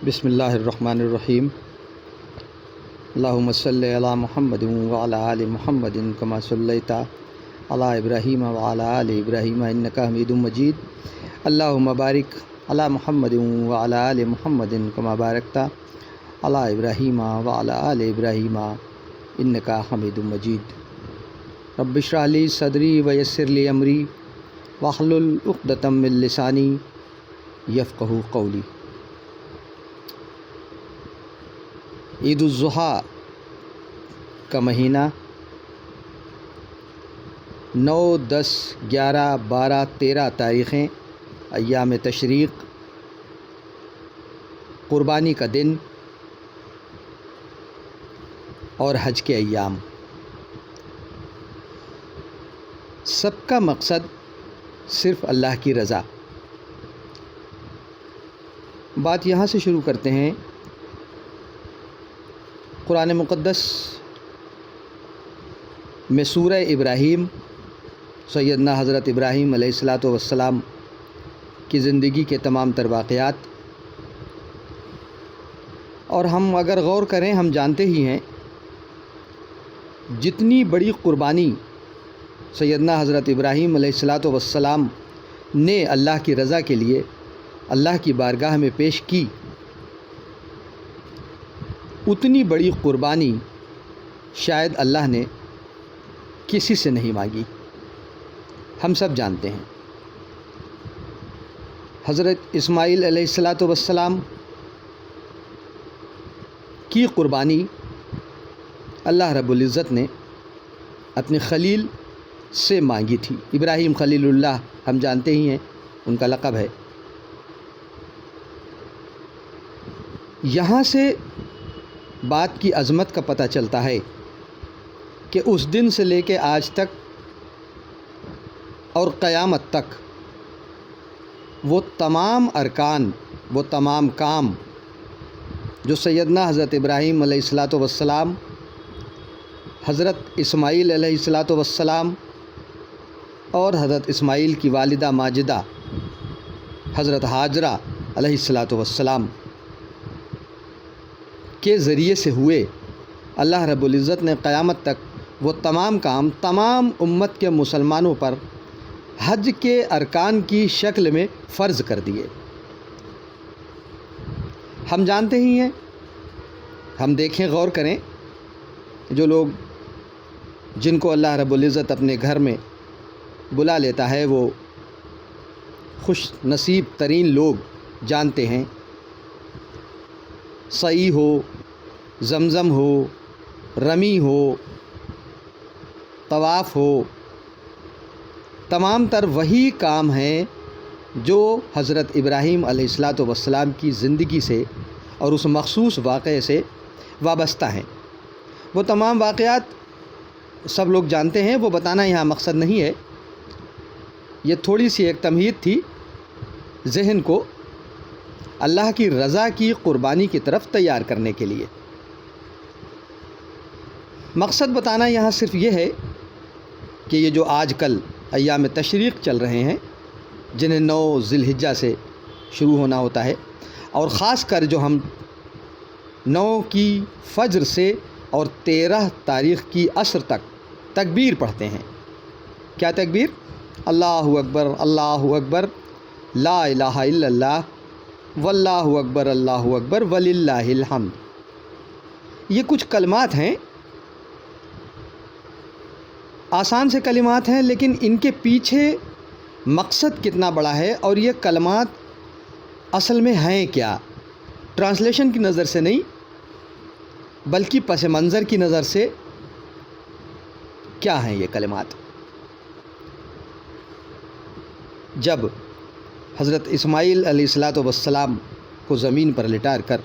بسم اللہ الرحمن الرحیم۔ اللہم صلی علی محمد وعلی آل محمد کما صلیت علی ابراہیم وعلی آل ابراہیم انک حمید مجید۔ اللہم بارک علی محمد وعلی آل محمد کما بارکت علی ابراہیم وعلی آل ابراہیم انک حمید مجید۔ رب اشرح لی صدری ویسر لی امری واحلل عقدۃ من لسانی یفقہوا قولی۔ عید الاضحیٰ کا مہینہ 9، 10، 11، 12، 13 تاریخیں، ایام تشریق، قربانی کا دن اور حج کے ایام، سب کا مقصد صرف اللہ کی رضا۔ بات یہاں سے شروع کرتے ہیں۔ قرآن مقدس میں سورہ ابراہیم، سیدنا حضرت ابراہیم علیہ السلام کی زندگی کے تمام تر واقعات، اور ہم اگر غور کریں ہم جانتے ہی ہیں جتنی بڑی قربانی سیدنا حضرت ابراہیم علیہ السلام نے اللہ کی رضا کے لیے اللہ کی بارگاہ میں پیش کی، اتنی بڑی قربانی شاید اللہ نے کسی سے نہیں مانگی۔ ہم سب جانتے ہیں حضرت اسماعیل علیہ السلام کی قربانی اللہ رب العزت نے اپنے خلیل سے مانگی تھی۔ ابراہیم خلیل اللہ ہم جانتے ہی ہیں، ان کا لقب ہے۔ یہاں سے بات کی عظمت کا پتہ چلتا ہے کہ اس دن سے لے کے آج تک اور قیامت تک وہ تمام ارکان، وہ تمام کام جو سیدنا حضرت ابراہیم علیہ السلام، حضرت اسماعیل علیہ السلام اور حضرت اسماعیل کی والدہ ماجدہ حضرت ہاجرہ علیہ السلام کے ذریعے سے ہوئے، اللہ رب العزت نے قیامت تک وہ تمام کام تمام امت کے مسلمانوں پر حج کے ارکان کی شکل میں فرض کر دیے۔ ہم جانتے ہی ہیں، ہم دیکھیں، غور کریں، جو لوگ جن کو اللہ رب العزت اپنے گھر میں بلا لیتا ہے وہ خوش نصیب ترین لوگ جانتے ہیں۔ سعی ہو، زمزم ہو، رمی ہو، طواف ہو، تمام تر وہی کام ہیں جو حضرت ابراہیم علیہ السلام کی زندگی سے اور اس مخصوص واقعے سے وابستہ ہیں۔ وہ تمام واقعات سب لوگ جانتے ہیں، وہ بتانا یہاں مقصد نہیں ہے، یہ تھوڑی سی ایک تمہید تھی ذہن کو اللہ کی رضا کی قربانی کی طرف تیار کرنے کے لیے۔ مقصد بتانا یہاں صرف یہ ہے کہ یہ جو آج کل ایام تشریق چل رہے ہیں، جنہیں 9 ذی الحجہ سے شروع ہونا ہوتا ہے، اور خاص کر جو ہم 9 کی فجر سے اور 13 تاریخ کی عصر تک تکبیر پڑھتے ہیں۔ کیا تکبیر؟ اللہ اکبر، اللہ اکبر، لا الہ الا اللہ، واللہ اکبر، اللہ اکبر، وللہ الحمد۔ یہ کچھ کلمات ہیں، آسان سے کلمات ہیں، لیکن ان کے پیچھے مقصد کتنا بڑا ہے، اور یہ کلمات اصل میں ہیں کیا، ٹرانسلیشن کی نظر سے نہیں بلکہ پس منظر کی نظر سے کیا ہیں یہ کلمات۔ جب حضرت اسماعیل علیہ السلام کو زمین پر لٹا کر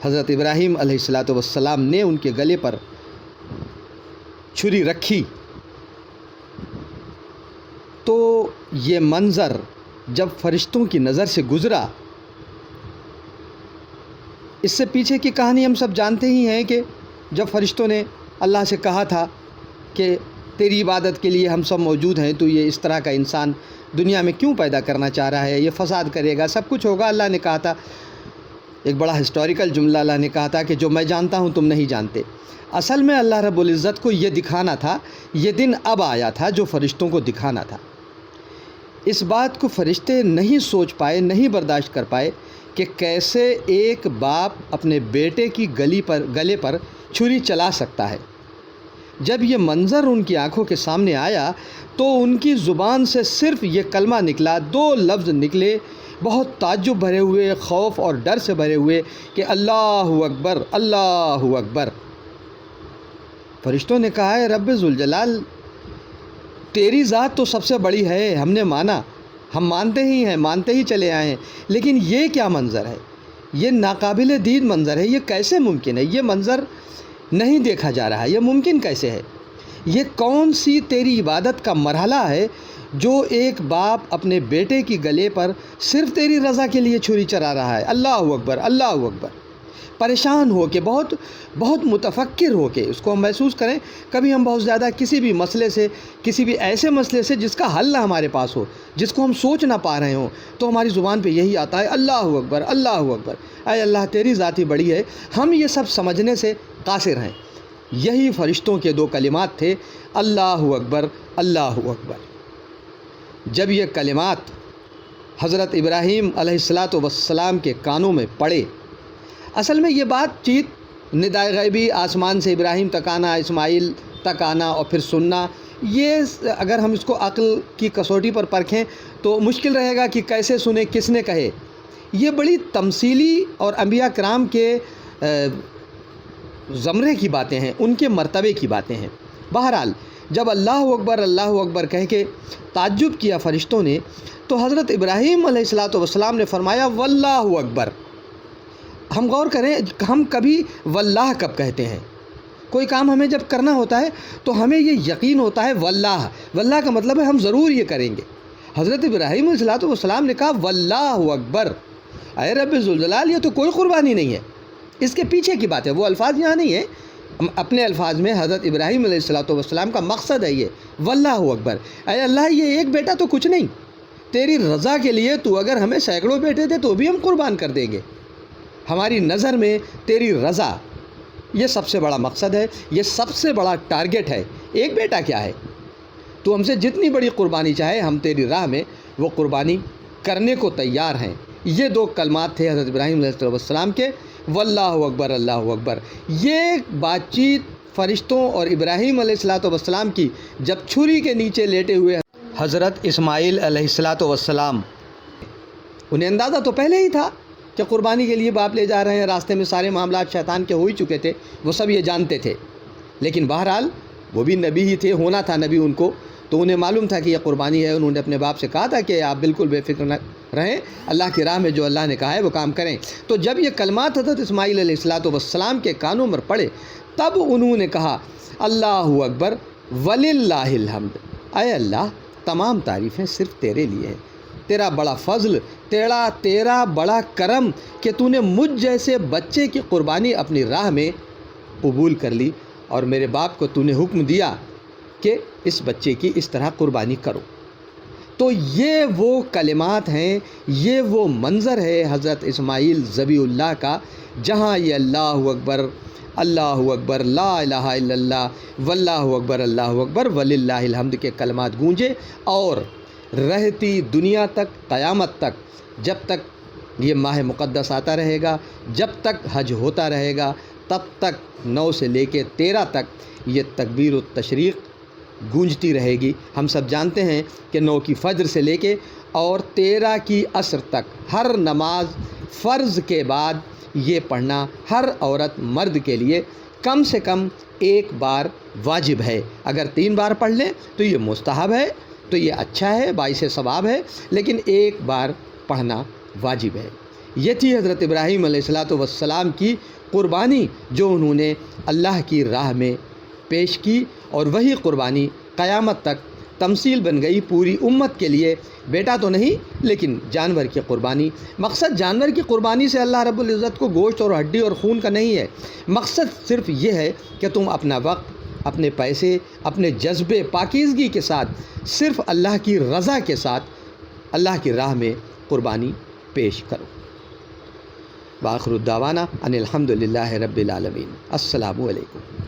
حضرت ابراہیم علیہ السلام نے ان کے گلے پر چھری رکھی، تو یہ منظر جب فرشتوں کی نظر سے گزرا، اس سے پیچھے کی کہانی ہم سب جانتے ہی ہیں کہ جب فرشتوں نے اللہ سے کہا تھا کہ تیری عبادت کے لیے ہم سب موجود ہیں، تو یہ اس طرح کا انسان دنیا میں کیوں پیدا کرنا چاہ رہا ہے، یہ فساد کرے گا، سب کچھ ہوگا۔ اللہ نے کہا تھا ایک بڑا ہسٹوریکل جملہ اللہ نے کہا تھا کہ جو میں جانتا ہوں تم نہیں جانتے۔ اصل میں اللہ رب العزت کو یہ دکھانا تھا، یہ دن اب آیا تھا جو فرشتوں کو دکھانا تھا۔ اس بات کو فرشتے نہیں سوچ پائے، نہیں برداشت کر پائے کہ کیسے ایک باپ اپنے بیٹے کی گلے پر چھری چلا سکتا ہے۔ جب یہ منظر ان کی آنکھوں کے سامنے آیا تو ان کی زبان سے صرف یہ کلمہ نکلا، 2 لفظ نکلے، بہت تعجب بھرے ہوئے، خوف اور ڈر سے بھرے ہوئے کہ اللہ اکبر، اللہ اکبر۔ فرشتوں نے کہا ہے رب ذوالجلال تیری ذات تو سب سے بڑی ہے، ہم نے مانا، ہم مانتے ہی چلے آئے ہیں، لیکن یہ کیا منظر ہے؟ یہ ناقابل دید منظر ہے، یہ کیسے ممکن ہے؟ یہ منظر نہیں دیکھا جا رہا ہے، یہ ممکن کیسے ہے؟ یہ کون سی تیری عبادت کا مرحلہ ہے جو ایک باپ اپنے بیٹے کی گلے پر صرف تیری رضا کے لیے چھری چلا رہا ہے؟ اللہ اکبر، اللہ اکبر۔ پریشان ہو کے، بہت متفکر ہو کے اس کو ہم محسوس کریں۔ کبھی ہم بہت زیادہ کسی بھی مسئلے سے، کسی بھی ایسے مسئلے سے جس کا حل نہ ہمارے پاس ہو، جس کو ہم سوچ نہ پا رہے ہوں، تو ہماری زبان پہ یہی آتا ہے اللہ اکبر، اللہ اکبر۔ اے اللہ تیری ذات ہی بڑی ہے، ہم یہ سب سمجھنے سے قاصر ہیں۔ یہی فرشتوں کے 2 کلمات تھے، اللہ اکبر، اللہ اکبر۔ جب یہ کلمات حضرت ابراہیم علیہ السلام کے کانوں میں پڑے، اصل میں یہ بات چیت ندائے غیبی آسمان سے ابراہیم تک آنا، اسماعیل تک آنا اور پھر سننا، یہ اگر ہم اس کو عقل کی کسوٹی پر پرکھیں تو مشکل رہے گا کہ کیسے سنے، کس نے کہے۔ یہ بڑی تمثیلی اور انبیاء کرام کے زمرے کی باتیں ہیں، ان کے مرتبے کی باتیں ہیں۔ بہرحال جب اللہ اکبر کہہ کے تعجب کیا فرشتوں نے، تو حضرت ابراہیم علیہ السلام نے فرمایا واللہ اکبر۔ ہم غور کریں، ہم کبھی واللہ کب کہتے ہیں؟ کوئی کام ہمیں جب کرنا ہوتا ہے تو ہمیں یہ یقین ہوتا ہے واللہ کا مطلب ہے ہم ضرور یہ کریں گے۔ حضرت ابراہیم علیہ السلام نے کہا واللہ اکبر۔ اے رب ذوالجلال یہ تو کوئی قربانی نہیں ہے، اس کے پیچھے کی بات ہے، وہ الفاظ یہاں نہیں ہیں۔ اپنے الفاظ میں حضرت ابراہیم علیہ السلام کا مقصد ہے یہ واللہ اکبر۔ اے اللہ یہ ایک بیٹا تو کچھ نہیں، تیری رضا کے لیے تو اگر ہمیں سینکڑوں بیٹے دے تو بھی ہم قربان کر دیں گے۔ ہماری نظر میں تیری رضا یہ سب سے بڑا مقصد ہے، یہ سب سے بڑا ٹارگٹ ہے۔ ایک بیٹا کیا ہے؟ تو ہم سے جتنی بڑی قربانی چاہے ہم تیری راہ میں وہ قربانی کرنے کو تیار ہیں۔ یہ 2 کلمات تھے حضرت ابراہیم علیہ السلام کے، واللہ اکبر، اللہ اکبر۔ یہ بات چیت فرشتوں اور ابراہیم علیہ السلام کی جب چھری کے نیچے لیٹے ہوئے حضرت اسماعیل علیہ السلام، انہیں اندازہ تو پہلے ہی تھا کہ قربانی کے لیے باپ لے جا رہے ہیں، راستے میں سارے معاملات شیطان کے ہو ہی چکے تھے، وہ سب یہ جانتے تھے، لیکن بہرحال وہ بھی نبی ہی تھے، ہونا تھا نبی ان کو، تو انہیں معلوم تھا کہ یہ قربانی ہے۔ انہوں نے اپنے باپ سے کہا تھا کہ آپ بالکل بے فکر نہ رہیں، اللہ کی راہ میں جو اللہ نے کہا ہے وہ کام کریں۔ تو جب یہ کلمات حضرت اسماعیل علیہ السلام کے کانوں پر پڑے تب انہوں نے کہا اللہ اکبر وللہ الحمد۔ اے اللہ تمام تعریفیں صرف تیرے لیے ہیں، تیرا بڑا فضل، تیرا بڑا کرم کہ تو نے مجھ جیسے بچے کی قربانی اپنی راہ میں قبول کر لی، اور میرے باپ کو تو نے حکم دیا کہ اس بچے کی اس طرح قربانی کرو۔ تو یہ وہ کلمات ہیں، یہ وہ منظر ہے حضرت اسماعیل ذبیح اللہ کا، جہاں یہ اللہ اکبر لا الہ الا اللہ واللہ اکبر اللہ اکبر وللہ الحمد کے کلمات گونجے، اور رہتی دنیا تک، قیامت تک، جب تک یہ ماہ مقدس آتا رہے گا، جب تک حج ہوتا رہے گا، تب تک 9 سے لے کے 13 تک یہ تکبیر التشریق گونجتی رہے گی۔ ہم سب جانتے ہیں کہ 9 کی فجر سے لے کے اور 13 کی عصر تک ہر نماز فرض کے بعد یہ پڑھنا ہر عورت مرد کے لیے کم سے کم 1 بار واجب ہے۔ اگر 3 بار پڑھ لیں تو یہ مستحب ہے، تو یہ اچھا ہے، باعث ثواب ہے، لیکن 1 بار پڑھنا واجب ہے۔ یہ تھی حضرت ابراہیم علیہ السلام کی قربانی جو انہوں نے اللہ کی راہ میں پیش کی، اور وہی قربانی قیامت تک تمثیل بن گئی پوری امت کے لیے۔ بیٹا تو نہیں لیکن جانور کی قربانی۔ مقصد جانور کی قربانی سے اللہ رب العزت کو گوشت اور ہڈی اور خون کا نہیں ہے، مقصد صرف یہ ہے کہ تم اپنا وقت، اپنے پیسے، اپنے جذبے پاکیزگی کے ساتھ صرف اللہ کی رضا کے ساتھ اللہ کی راہ میں قربانی پیش کرو۔ وآخر الدعوانا ان الحمد للہ رب العالمین۔ السلام علیکم۔